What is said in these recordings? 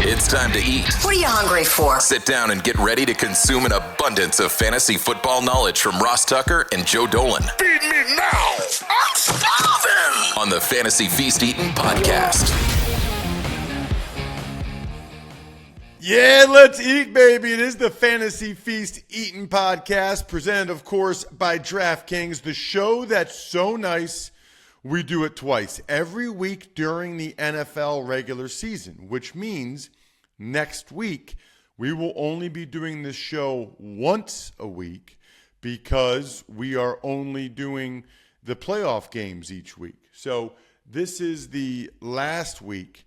It's time to eat. What are you hungry for? Sit down and get ready to consume an abundance of fantasy football knowledge from Ross Tucker and Joe Dolan. Feed me now. I'm starving. On the Fantasy Feast Eatin' podcast. Yeah, let's eat, baby. It is the Fantasy Feast Eatin' podcast, presented, of course, by DraftKings, the show that's so nice we do it twice, every week during the NFL regular season, which means next week we will only be doing this show once a week because we are only doing the playoff games each week. So this is the last week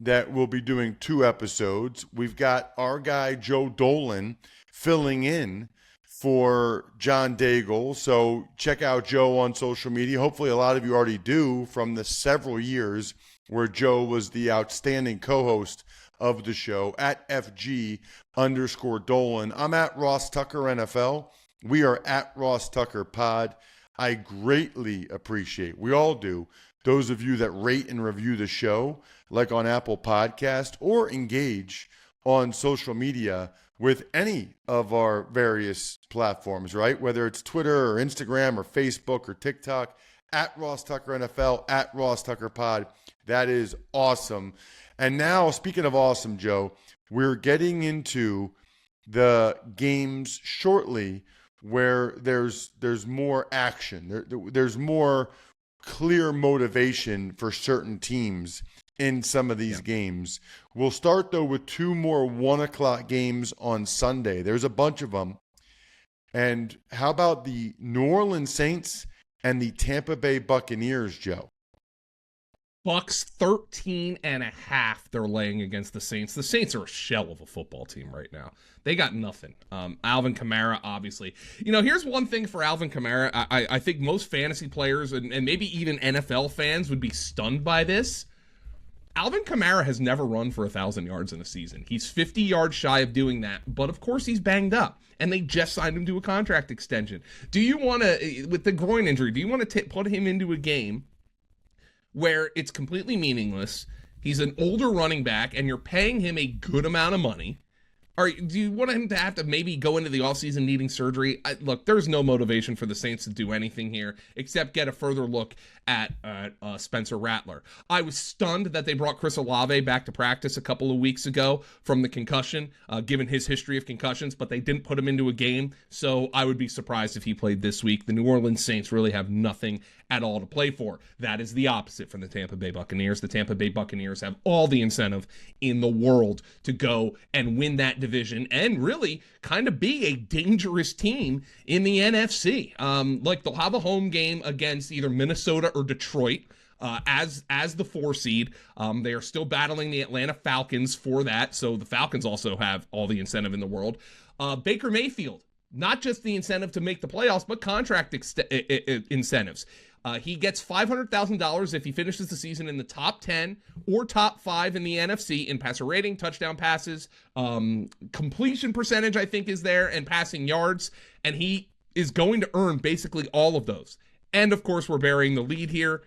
that we'll be doing 2 episodes. We've got our guy Joe Dolan filling in for John Daigle. So check out Joe on social media. Hopefully a lot of you already do, from the several years where Joe was the outstanding co-host of the show, at FG_Dolan. I'm at Ross Tucker NFL. We are at Ross Tucker Pod. I greatly appreciate, we all do, those of you that rate and review the show, like on Apple Podcast, or engage on social media with any of our various platforms, right? Whether it's Twitter or Instagram or Facebook or TikTok, at Ross Tucker NFL, at Ross Tucker Pod. That is awesome. And now, speaking of awesome, Joe, we're getting into the games shortly where there's more action. There's more clear motivation for certain teams in some of these games. We'll start, though, with 2 more 1 o'clock games on Sunday. There's a bunch of them. And how about the New Orleans Saints and the Tampa Bay Buccaneers, Joe? Bucks 13.5 they're laying against the Saints. The Saints are a shell of a football team right now. They got nothing. Alvin Kamara, obviously. You know, here's one thing for Alvin Kamara. I think most fantasy players and maybe even NFL fans would be stunned by this. Alvin Kamara has never run for 1,000 yards in a season. He's 50 yards shy of doing that, but of course he's banged up, and they just signed him to a contract extension. Do you want to, with the groin injury, do you want to put him into a game where it's completely meaningless? He's an older running back, and you're paying him a good amount of money. Do you want him to have to maybe go into the offseason needing surgery? Look, there's no motivation for the Saints to do anything here except get a further look at Spencer Rattler. I was stunned that they brought Chris Olave back to practice a couple of weeks ago from the concussion, given his history of concussions, but they didn't put him into a game, so I would be surprised if he played this week. The New Orleans Saints really have nothing at all to play for. That is the opposite from the Tampa Bay Buccaneers. The Tampa Bay Buccaneers have all the incentive in the world to go and win that division and really kind of be a dangerous team in the NFC. Like, they'll have a home game against either Minnesota or Detroit as the 4 seed. They are still battling the Atlanta Falcons for that, so the Falcons also have all the incentive in the world. Baker Mayfield, not just the incentive to make the playoffs, but contract incentives. He gets $500,000 if he finishes the season in the top 10 or top 5 in the NFC in passer rating, touchdown passes, completion percentage, I think, is there, and passing yards. And he is going to earn basically all of those. And, of course, we're burying the lead here.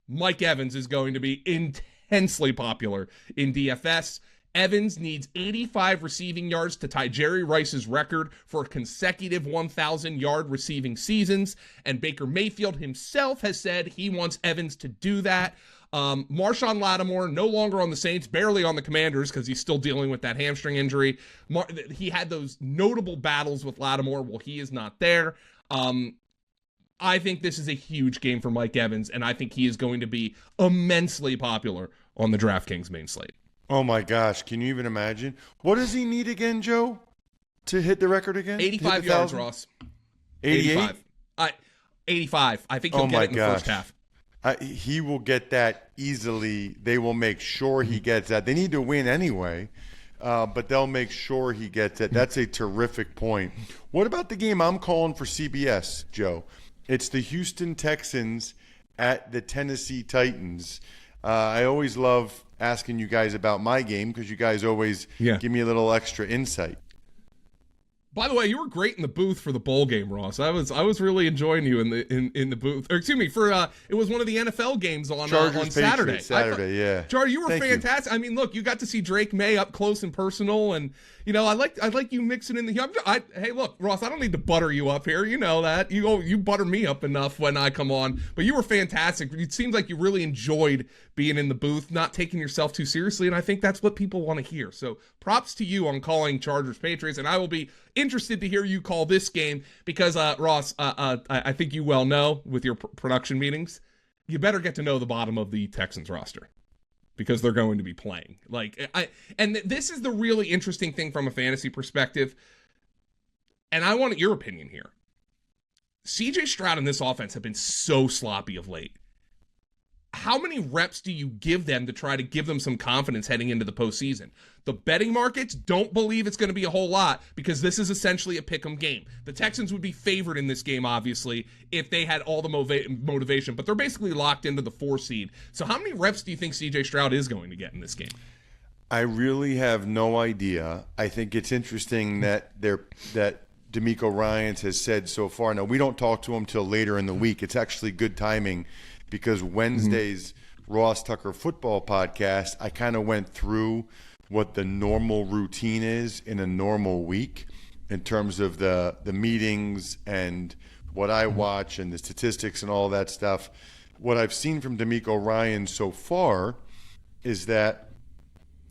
Mike Evans is going to be intensely popular in DFS. Evans needs 85 receiving yards to tie Jerry Rice's record for consecutive 1,000-yard receiving seasons, and Baker Mayfield himself has said he wants Evans to do that. Marshawn Lattimore, no longer on the Saints, barely on the Commanders because he's still dealing with that hamstring injury. He had those notable battles with Lattimore. Well, he is not there. I think this is a huge game for Mike Evans, and I think he is going to be immensely popular on the DraftKings main slate. Oh, my gosh. Can you even imagine? What does he need again, Joe, to hit the record again? 85 yards, Ross. 88? 85. I think he'll get it in the first half. He will get that easily. They will make sure he gets that. They need to win anyway, but they'll make sure he gets it. That's a terrific point. What about the game I'm calling for CBS, Joe? It's the Houston Texans at the Tennessee Titans. I always love asking you guys about my game because you guys always give me a little extra insight. By the way, you were great in the booth for the bowl game, Ross. I was really enjoying you in the booth. Or excuse me, for it was one of the NFL games on Saturday. Yeah. Charlie, you were Thank fantastic. I mean, look, you got to see Drake May up close and personal, and I like you mixing in the. Hey, look, Ross, I don't need to butter you up here. You know that you butter me up enough when I come on. But you were fantastic. It seems like you really enjoyed being in the booth, not taking yourself too seriously, and I think that's what people want to hear. So props to you on calling Chargers Patriots, and I will be interested to hear you call this game because Ross, I think you well know with your production meetings, you better get to know the bottom of the Texans roster because they're going to be playing. And this is the really interesting thing from a fantasy perspective, and I want your opinion here. CJ Stroud and this offense have been so sloppy of late. How many reps do you give them to try to give them some confidence heading into the postseason? The betting markets don't believe it's going to be a whole lot because this is essentially a pick'em game. The Texans would be favored in this game, obviously, if they had all the motivation, but they're basically locked into the 4 seed. So how many reps do you think CJ Stroud is going to get in this game? I really have no idea. I think it's interesting that D'Amico Ryans has said so far. Now, we don't talk to him till later in the week. It's actually good timing because Wednesday's Ross Tucker football podcast, I kind of went through what the normal routine is in a normal week in terms of the meetings and what I watch and the statistics and all that stuff. What I've seen from D'Amico Ryans so far is that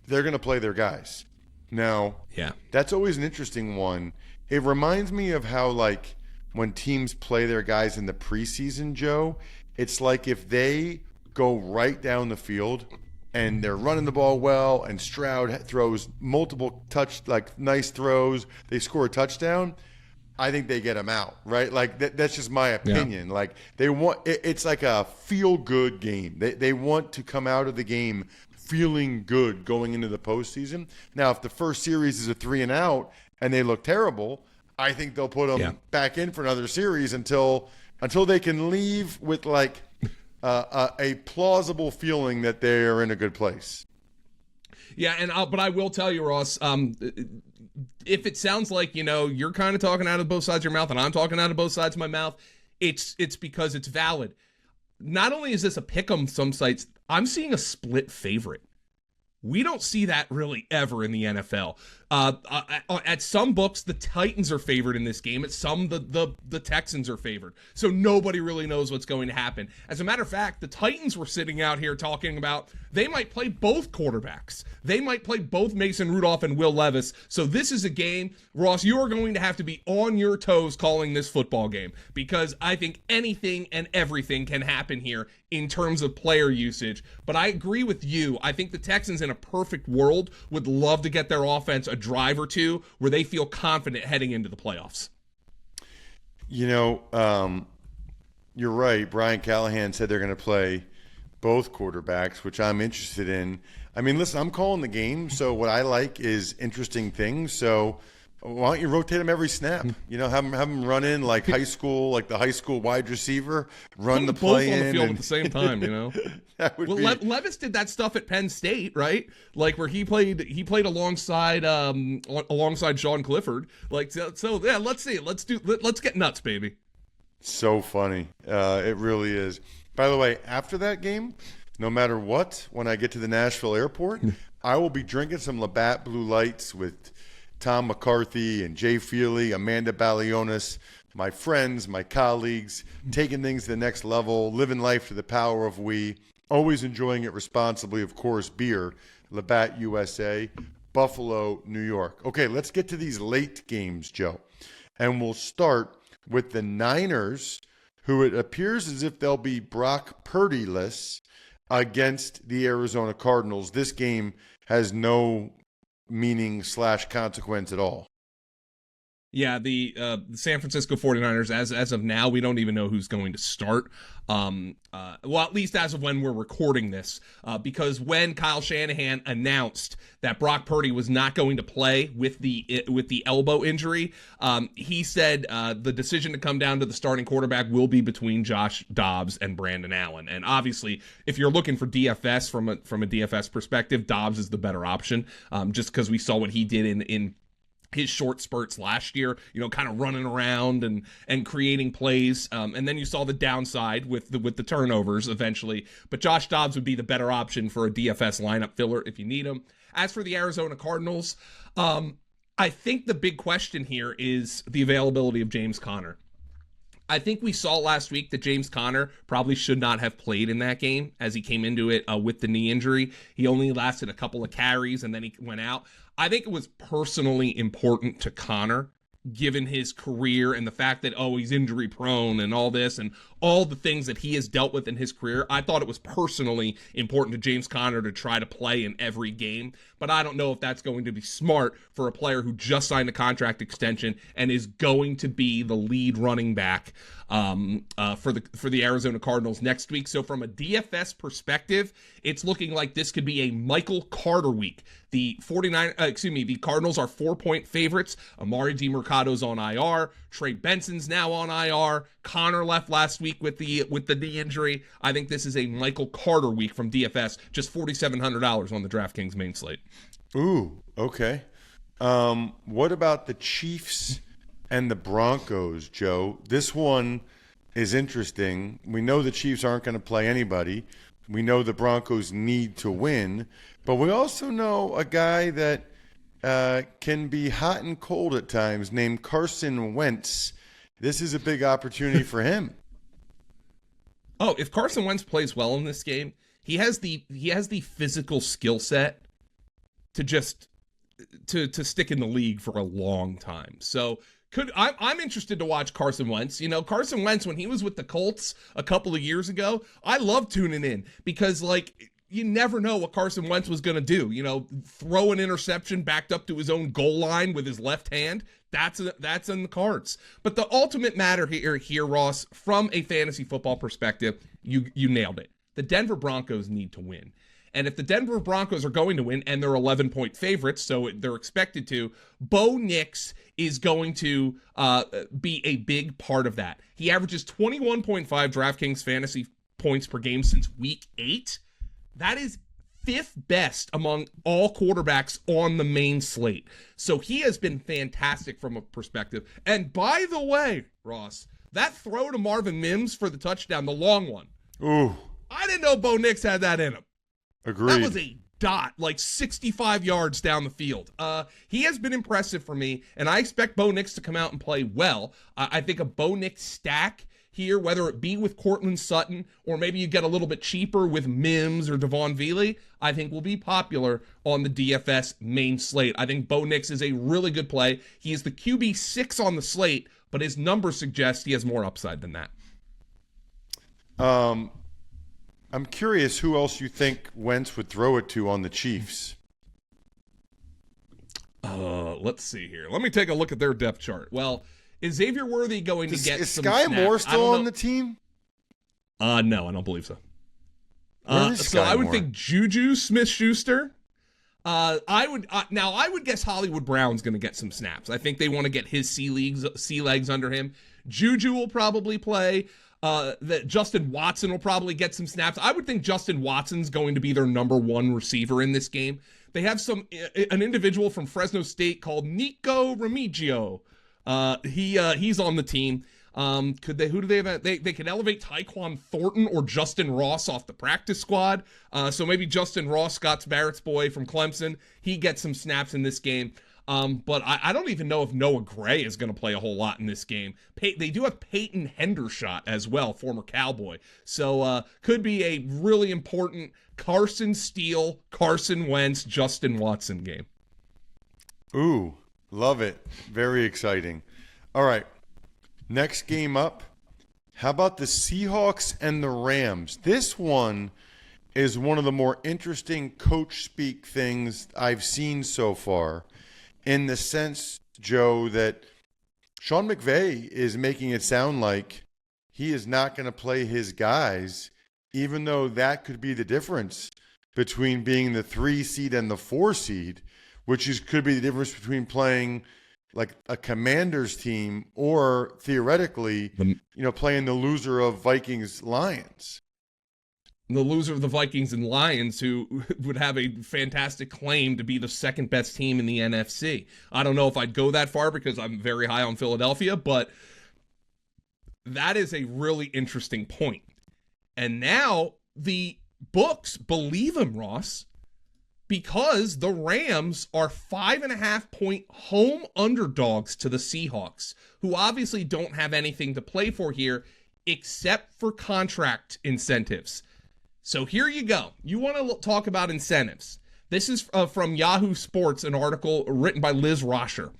they're going to play their guys. Now, that's always an interesting one. It reminds me of how, like, when teams play their guys in the preseason, Joe, it's like if they go right down the field and they're running the ball well and Stroud throws multiple nice throws, they score a touchdown, I think they get him out, right? Like, that's just my opinion. Yeah. Like, it's like a feel-good game. They want to come out of the game feeling good going into the postseason. Now, if the first series is a 3-and-out and they look terrible, I think they'll put them back in for another series until they can leave with a plausible feeling that they are in a good place. Yeah, but I will tell you, Ross, if it sounds like you're kind of talking out of both sides of your mouth and I'm talking out of both sides of my mouth, it's because it's valid. Not only is this a pick'em, some sites, I'm seeing a split favorite. We don't see that really ever in the NFL. At some books, the Titans are favored in this game. At some, the Texans are favored. So nobody really knows what's going to happen. As a matter of fact, the Titans were sitting out here talking about they might play both quarterbacks. They might play both Mason Rudolph and Will Levis. So this is a game, Ross, you are going to have to be on your toes calling this football game because I think anything and everything can happen here in terms of player usage. But I agree with you. I think the Texans in a perfect world would love to get their offense a drive or two where they feel confident heading into the playoffs. You're right. Brian Callahan said they're going to play both quarterbacks, which I'm interested in. I mean, listen, I'm calling the game, so what I like is interesting things. So why don't you rotate them every snap? Have them run in like high school, like the high school wide receiver, run the play both on the field in at the same time. Levis did that stuff at Penn State, right? Like where he played alongside Sean Clifford. Yeah, let's see, let's get nuts, baby. So funny, it really is. By the way, after that game, no matter what, when I get to the Nashville airport, I will be drinking some Labatt Blue Lights with Tom McCarthy and Jay Feely, Amanda Balionis, my friends, my colleagues, taking things to the next level, living life to the power of we, always enjoying it responsibly, of course, beer, Labatt USA, Buffalo, New York. Okay, let's get to these late games, Joe. And we'll start with the Niners, who it appears as if they'll be Brock Purdy-less against the Arizona Cardinals. This game has no meaning / consequence at all. Yeah, the San Francisco 49ers, as of now, we don't even know who's going to start. Well, at least as of when we're recording this, because when Kyle Shanahan announced that Brock Purdy was not going to play with the elbow injury, he said the decision to come down to the starting quarterback will be between Josh Dobbs and Brandon Allen. And obviously, if you're looking for DFS from a DFS perspective, Dobbs is the better option, just because we saw what he did in his short spurts last year, kind of running around and creating plays. And then you saw the downside with the turnovers eventually. But Josh Dobbs would be the better option for a DFS lineup filler if you need him. As for the Arizona Cardinals, I think the big question here is the availability of James Conner. I think we saw last week that James Conner probably should not have played in that game as he came into it with the knee injury. He only lasted a couple of carries and then he went out. I think it was personally important to Conner, given his career and the fact that, he's injury prone and all this and all the things that he has dealt with in his career. I thought it was personally important to James Conner to try to play in every game, but I don't know if that's going to be smart for a player who just signed a contract extension and is going to be the lead running back for the Arizona Cardinals next week. So from a DFS perspective, it's looking like this could be a Michael Carter week. The Cardinals are 4-point favorites. Amari DiMercado's on IR. Trey Benson's now on IR. Connor left last week with the knee injury. I think this is a Michael Carter week from DFS. Just $4,700 on the DraftKings main slate. Ooh, okay. What about the Chiefs and the Broncos, Joe? This one is interesting. We know the Chiefs aren't going to play anybody. We know the Broncos need to win, but we also know a guy that can be hot and cold at times named Carson Wentz. This is a big opportunity for him. Oh, if Carson Wentz plays well in this game, he has the physical skill set to just to stick in the league for a long time. So I'm interested to watch Carson Wentz. Carson Wentz, when he was with the Colts a couple of years ago, I loved tuning in because you never know what Carson Wentz was going to do. Throw an interception backed up to his own goal line with his left hand. That's in the cards. But the ultimate matter here, Ross, from a fantasy football perspective, you nailed it. The Denver Broncos need to win. And if the Denver Broncos are going to win, and they're 11-point favorites, so they're expected to, Bo Nix is going to be a big part of that. He averages 21.5 DraftKings fantasy points per game since week 8. That is 5th best among all quarterbacks on the main slate. So he has been fantastic from a perspective. And by the way, Ross, that throw to Marvin Mims for the touchdown, the long one. Ooh. I didn't know Bo Nix had that in him. Agreed. That was a dot, 65 yards down the field. He has been impressive for me, and I expect Bo Nix to come out and play well. I think a Bo Nix stack here, whether it be with Cortland Sutton or maybe you get a little bit cheaper with Mims or Devon Veely, I think will be popular on the DFS main slate. I think Bo Nix is a really good play. He is the QB6 on the slate, but his numbers suggest he has more upside than that. I'm curious who else you think Wentz would throw it to on the Chiefs. Let's see here. Let me take a look at their depth chart. Well, is Xavier Worthy going to get some Sky snaps? Moore still on the team? No, I don't believe so. Where is so Sky I would Moore? think Juju Smith-Schuster. I would guess Hollywood Brown's going to get some snaps. I think they want to get his sea legs under him. Juju will probably play. That Justin Watson will probably get some snaps. I would think Justin Watson's going to be their number one receiver in this game. They have an individual from Fresno State called Nico Remigio. He's on the team. Who do they have? They could elevate Tyquan Thornton or Justin Ross off the practice squad. So maybe Justin Ross, Scott Barrett's boy from Clemson, he gets some snaps in this game. But I don't even know if Noah Gray is going to play a whole lot in this game. They do have Peyton Hendershot as well, former Cowboy. So could be a really important Carson Steele, Carson Wentz, Justin Watson game. Ooh, love it. Very exciting. All right, next game up. How about the Seahawks and the Rams? This one is one of the more interesting coach speak things I've seen so far. In the sense, Joe, that Sean McVay is making it sound like he is not going to play his guys, even though that could be the difference between being the 3 seed and the 4 seed, could be the difference between playing like a Commanders team or theoretically, playing the loser of Vikings Lions. the loser of the Vikings and Lions, who would have a fantastic claim to be the second best team in the NFC. I don't know if I'd go that far because I'm very high on Philadelphia, but that is a really interesting point. And now the books believe him, Ross, because the Rams are 5.5-point home underdogs to the Seahawks, who obviously don't have anything to play for here except for contract incentives. So here you go. You want to talk about incentives. This is from Yahoo Sports, an article written by Liz Rosher.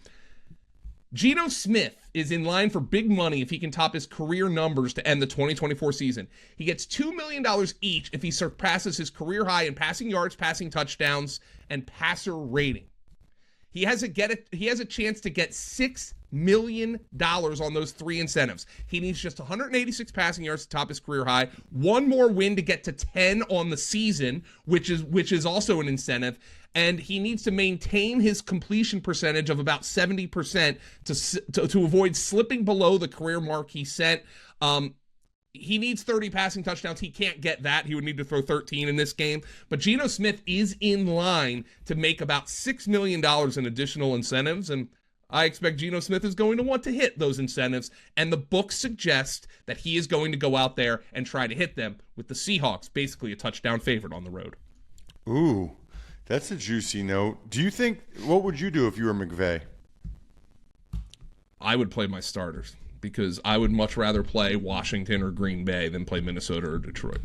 Geno Smith is in line for big money if he can top his career numbers to end the 2024 season. He gets $2 million each if he surpasses his career high in passing yards, passing touchdowns, and passer rating. He has a chance to get $6 million on those three incentives. He needs just 186 passing yards to top his career high, one more win to get to 10 on the season, which is also an incentive, and he needs to maintain his completion percentage of about 70% to avoid slipping below the career mark he set. He needs 30 passing touchdowns. He can't get that. He would need to throw 13 in this game. But Geno Smith is in line to make about $6 million in additional incentives, and I expect Geno Smith is going to want to hit those incentives, and the books suggest that he is going to go out there and try to hit them, with the Seahawks basically a touchdown favorite on the road. Ooh, that's a juicy note. What would you do if you were McVay? I would play my starters, because I would much rather play Washington or Green Bay than play Minnesota or Detroit.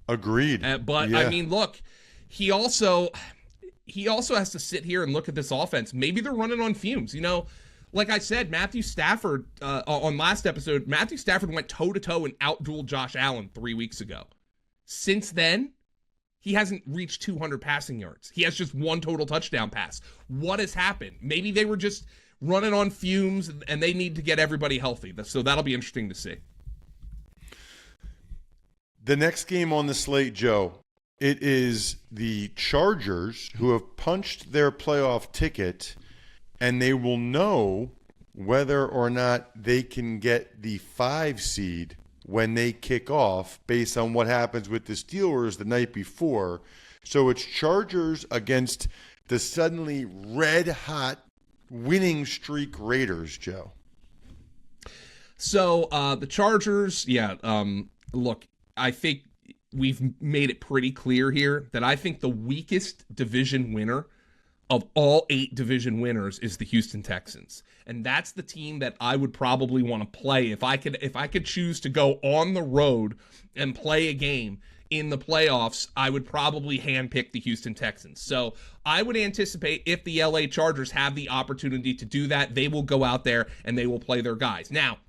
Agreed. But yeah. I mean, look, he also has to sit here and look at this offense. Maybe they're running on fumes. You know, like I said, Matthew Stafford, on last episode, Matthew Stafford went toe-to-toe and outdueled Josh Allen 3 weeks ago. Since then, he hasn't reached 200 passing yards. He has just one total touchdown pass. What has happened? Maybe they were just running on fumes, and they need to get everybody healthy. So that'll be interesting to see. The next game on the slate, Joe, it is the Chargers, who have punched their playoff ticket, and they will know whether or not they can get the 5 seed when they kick off based on what happens with the Steelers the night before. So it's Chargers against the suddenly red-hot winning streak Raiders, Joe. So the Chargers, look, I think we've made it pretty clear here that I think the weakest division winner of all 8 division winners is the Houston Texans. And that's the team that I would probably want to play if I could choose to go on the road and play a game in the playoffs. I would probably handpick the Houston Texans. So I would anticipate if the LA Chargers have the opportunity to do that, they will go out there and they will play their guys. Now,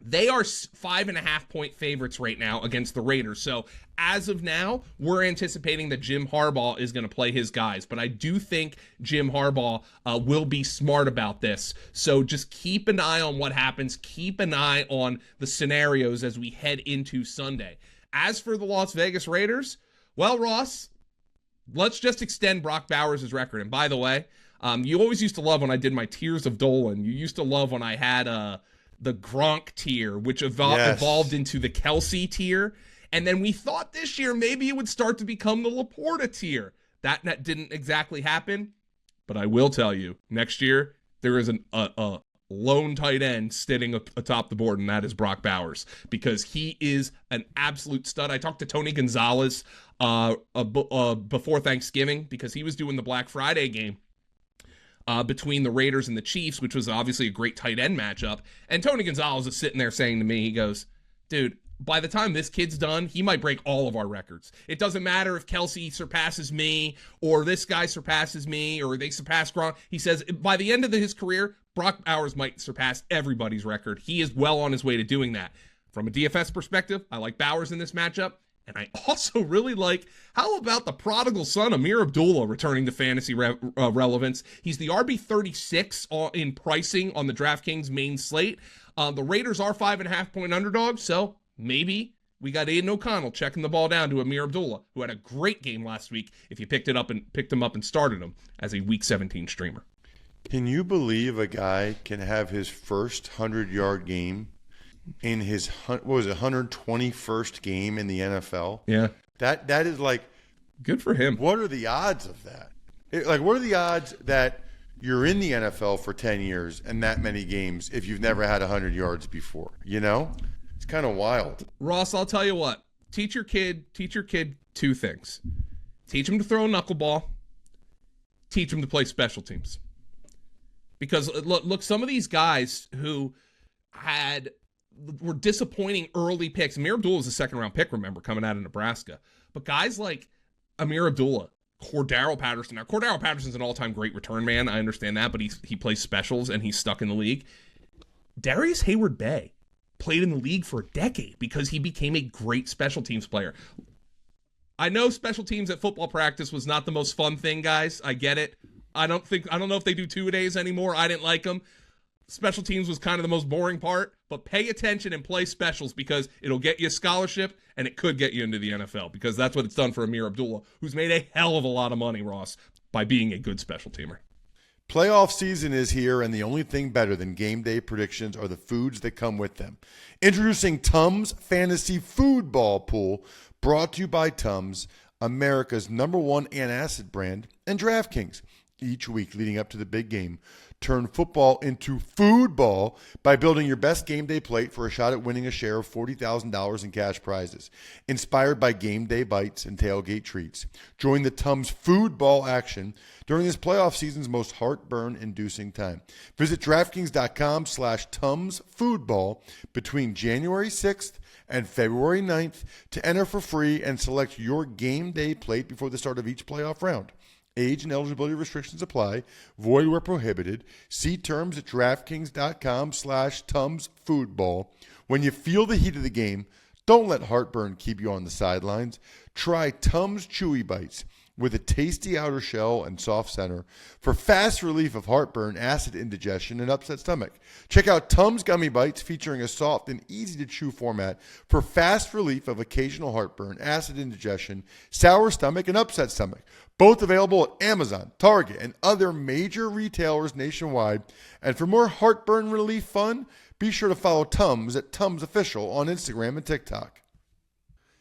they are 5.5-point favorites right now against the Raiders. So as of now, we're anticipating that Jim Harbaugh is going to play his guys. But I do think Jim Harbaugh will be smart about this. So just keep an eye on what happens. Keep an eye on the scenarios as we head into Sunday. As for the Las Vegas Raiders, well, Ross, let's just extend Brock Bowers' record. And by the way, you always used to love when I did my tiers of Dolan. You used to love when I had the Gronk tier, which evolved into the Kelsey tier. And then we thought this year maybe it would start to become the Laporta tier. That didn't exactly happen. But I will tell you, next year, there is a lone tight end sitting atop the board, and that is Brock Bowers, because he is an absolute stud. I talked to Tony Gonzalez before Thanksgiving, because he was doing the Black Friday game between the Raiders and the Chiefs, which was obviously a great tight end matchup. And Tony Gonzalez is sitting there saying to me, he goes, dude, by the time this kid's done, he might break all of our records. It doesn't matter if Kelsey surpasses me or this guy surpasses me or they surpass Gronk. He says by the end of his career, Brock Bowers might surpass everybody's record. He is well on his way to doing that. From a DFS perspective, I like Bowers in this matchup. And I also really like, how about the prodigal son, Amir Abdullah, returning to fantasy relevance? He's the RB36 in pricing on the DraftKings main slate. The Raiders are 5.5-point underdogs, so maybe we got Aiden O'Connell checking the ball down to Amir Abdullah, who had a great game last week if you picked him up and started him as a Week 17 streamer. Can you believe a guy can have his first 100-yard game in his, what was it, 121st game in the NFL. Yeah. That is like, good for him. what are the odds of that? What are the odds that you're in the NFL for 10 years and that many games if you've never had 100 yards before? You know? It's kind of wild. Ross, I'll tell you what. Teach your kid two things. Teach him to throw a knuckleball. Teach him to play special teams. Because look, some of these guys who were disappointing early picks. Amir Abdullah was a second-round pick, remember, coming out of Nebraska. But guys like Amir Abdullah, Cordero Patterson. Now, Cordero Patterson's an all-time great return man. I understand that, but he plays specials, and he's stuck in the league. Darius Hayward-Bay played in the league for a decade because he became a great special teams player. I know special teams at football practice was not the most fun thing, guys. I get it. I don't know if they do 2-a-days anymore. I didn't like them. Special teams was kind of the most boring part, but pay attention and play specials because it'll get you a scholarship and it could get you into the NFL because that's what it's done for Amir Abdullah, who's made a hell of a lot of money, Ross, by being a good special teamer. Playoff season is here, and the only thing better than game day predictions are the foods that come with them. Introducing Tums Fantasy Foodball Pool, brought to you by Tums, America's #1 antacid brand, and DraftKings. Each week leading up to the big game, turn football into foodball by building your best game day plate for a shot at winning a share of $40,000 in cash prizes. Inspired by game day bites and tailgate treats. Join the Tums foodball action during this playoff season's most heartburn-inducing time. Visit DraftKings.com/Tums foodball between January 6th and February 9th to enter for free and select your game day plate before the start of each playoff round. Age and eligibility restrictions apply. Void where prohibited. See terms at DraftKings.com/Tums foodball. When you feel the heat of the game, don't let heartburn keep you on the sidelines. Try Tums Chewy Bites with a tasty outer shell and soft center for fast relief of heartburn, acid indigestion, and upset stomach. Check out Tums Gummy Bites featuring a soft and easy-to-chew format for fast relief of occasional heartburn, acid indigestion, sour stomach, and upset stomach. Both available at Amazon, Target, and other major retailers nationwide. And for more heartburn relief fun, be sure to follow Tums at Tums Official on Instagram and TikTok.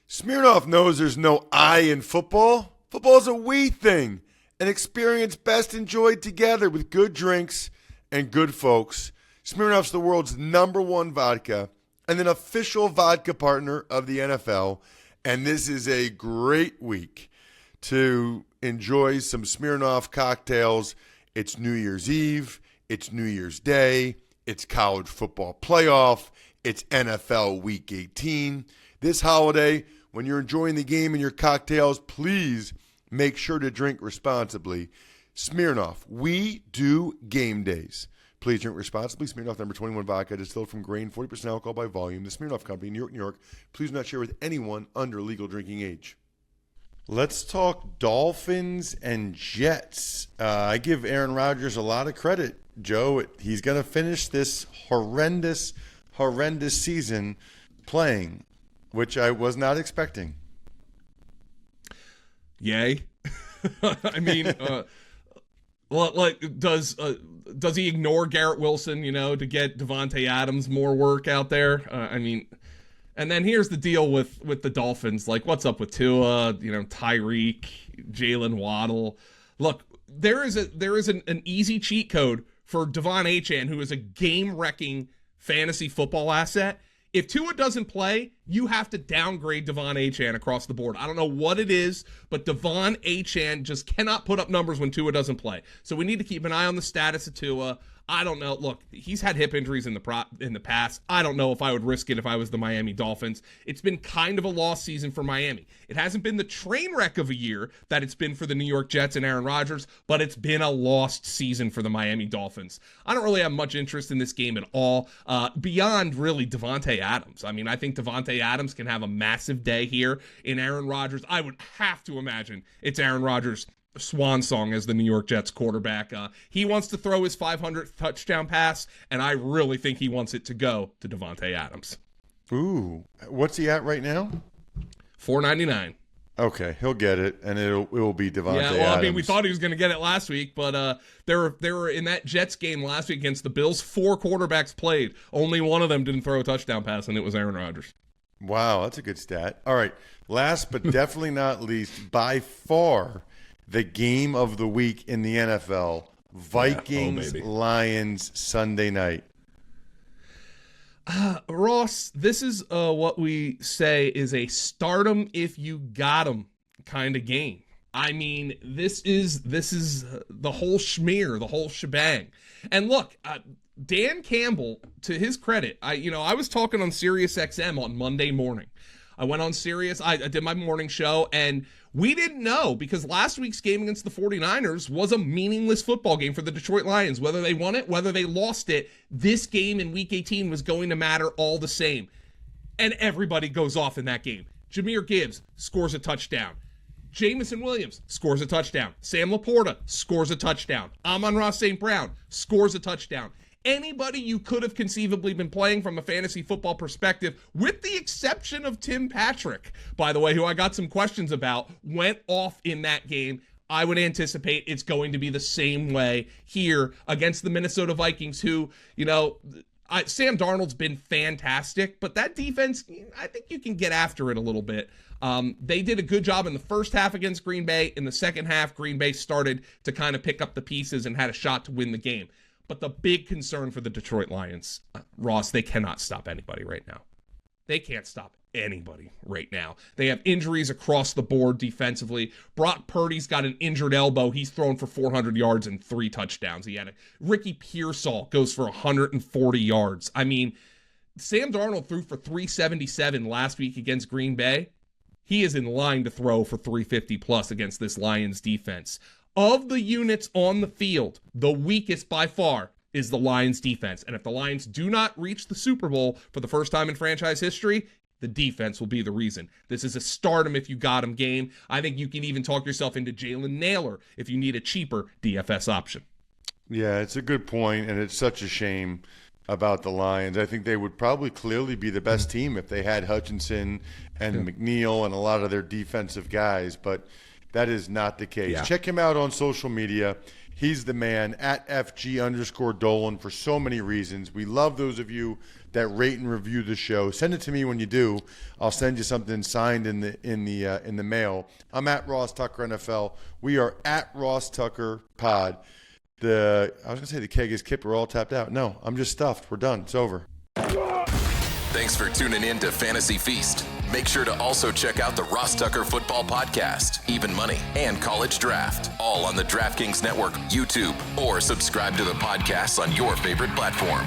Smirnoff knows there's no I in football. Football's a we thing, an experience best enjoyed together with good drinks and good folks. Smirnoff's the world's #1 vodka and an official vodka partner of the NFL. And this is a great week to enjoy some Smirnoff cocktails. It's New Year's Eve. It's New Year's Day. It's college football playoff. It's NFL Week 18. This holiday, when you're enjoying the game and your cocktails, please make sure to drink responsibly. Smirnoff, we do game days. Please drink responsibly. Smirnoff #21 vodka, distilled from grain, 40% alcohol by volume. The Smirnoff Company, New York, New York. Please do not share with anyone under legal drinking age. Let's talk Dolphins and Jets. I give Aaron Rodgers a lot of credit, Joe. He's going to finish this horrendous season playing, which I was not expecting. Yay. I mean, does he ignore Garrett Wilson, to get Devontae Adams more work out there? And then here's the deal with the Dolphins. What's up with Tua, Tyreek, Jalen Waddle? Look, there is an easy cheat code for Devon Achane, who is a game-wrecking fantasy football asset. If Tua doesn't play, you have to downgrade Devon Achane across the board. I don't know what it is, but Devon Achane just cannot put up numbers when Tua doesn't play. So we need to keep an eye on the status of Tua. I don't know. Look, he's had hip injuries in the past. I don't know if I would risk it if I was the Miami Dolphins. It's been kind of a lost season for Miami. It hasn't been the train wreck of a year that it's been for the New York Jets and Aaron Rodgers, but it's been a lost season for the Miami Dolphins. I don't really have much interest in this game at all, beyond really Devontae Adams. I think Devontae Adams can have a massive day here in Aaron Rodgers. I would have to imagine it's Aaron Rodgers' swan song as the New York Jets quarterback. He wants to throw his 500th touchdown pass, and I really think he wants it to go to Devontae Adams. Ooh, what's he at right now? $4.99. Okay, he'll get it, and it will be Devontae Yeah, well, I mean, we Adams. thought he was going to get it last week, but they were in that Jets game last week against the Bills. 4 quarterbacks played. Only one of them didn't throw a touchdown pass, and it was Aaron Rodgers. Wow, that's a good stat. All right, last but definitely not least, by far the game of the week in the NFL, Vikings-Lions Sunday night. Ross, this is what we say is a start 'em if you got 'em kind of game. I mean, this is the whole schmear, the whole shebang. And look, Dan Campbell, to his credit, I was talking on Sirius XM on Monday morning. I went on Sirius, I did my morning show, and we didn't know because last week's game against the 49ers was a meaningless football game for the Detroit Lions. Whether they won it, whether they lost it, this game in Week 18 was going to matter all the same. And everybody goes off in that game. Jahmyr Gibbs scores a touchdown. Jamison Williams scores a touchdown. Sam Laporta scores a touchdown. Amon-Ra St. Brown scores a touchdown. Anybody you could have conceivably been playing from a fantasy football perspective, with the exception of Tim Patrick, by the way, who I got some questions about, went off in that game. I would anticipate it's going to be the same way here against the Minnesota Vikings, who, Sam Darnold's been fantastic, but that defense, I think you can get after it a little bit. They did a good job in the first half against Green Bay. In the second half, Green Bay started to kind of pick up the pieces and had a shot to win the game. But the big concern for the Detroit Lions, Ross, they cannot stop anybody right now. They can't stop anybody right now. They have injuries across the board defensively. Brock Purdy's got an injured elbow. He's thrown for 400 yards and 3 touchdowns. Ricky Pearsall goes for 140 yards. I mean, Sam Darnold threw for 377 last week against Green Bay. He is in line to throw for 350 plus against this Lions defense. Of the units on the field, the weakest by far is the Lions defense. And if the Lions do not reach the Super Bowl for the first time in franchise history, the defense will be the reason. This is a start 'em if you got 'em game. I think you can even talk yourself into Jalen Naylor if you need a cheaper DFS option. Yeah, it's a good point, and it's such a shame about the Lions. I think they would probably clearly be the best team if they had Hutchinson and McNeil and a lot of their defensive guys, but that is not the case. Yeah. Check him out on social media. He's the man, at @FG_Dolan, for so many reasons. We love those of you that rate and review the show. Send it to me when you do. I'll send you something signed in the mail. I'm at Ross Tucker NFL. We are at Ross Tucker Pod. I was going to say the keg is kipped. We're all tapped out. No, I'm just stuffed. We're done. It's over. Thanks for tuning in to Fantasy Feast. Make sure to also check out the Ross Tucker Football Podcast, Even Money, and College Draft, all on the DraftKings Network, YouTube, or subscribe to the podcast on your favorite platform.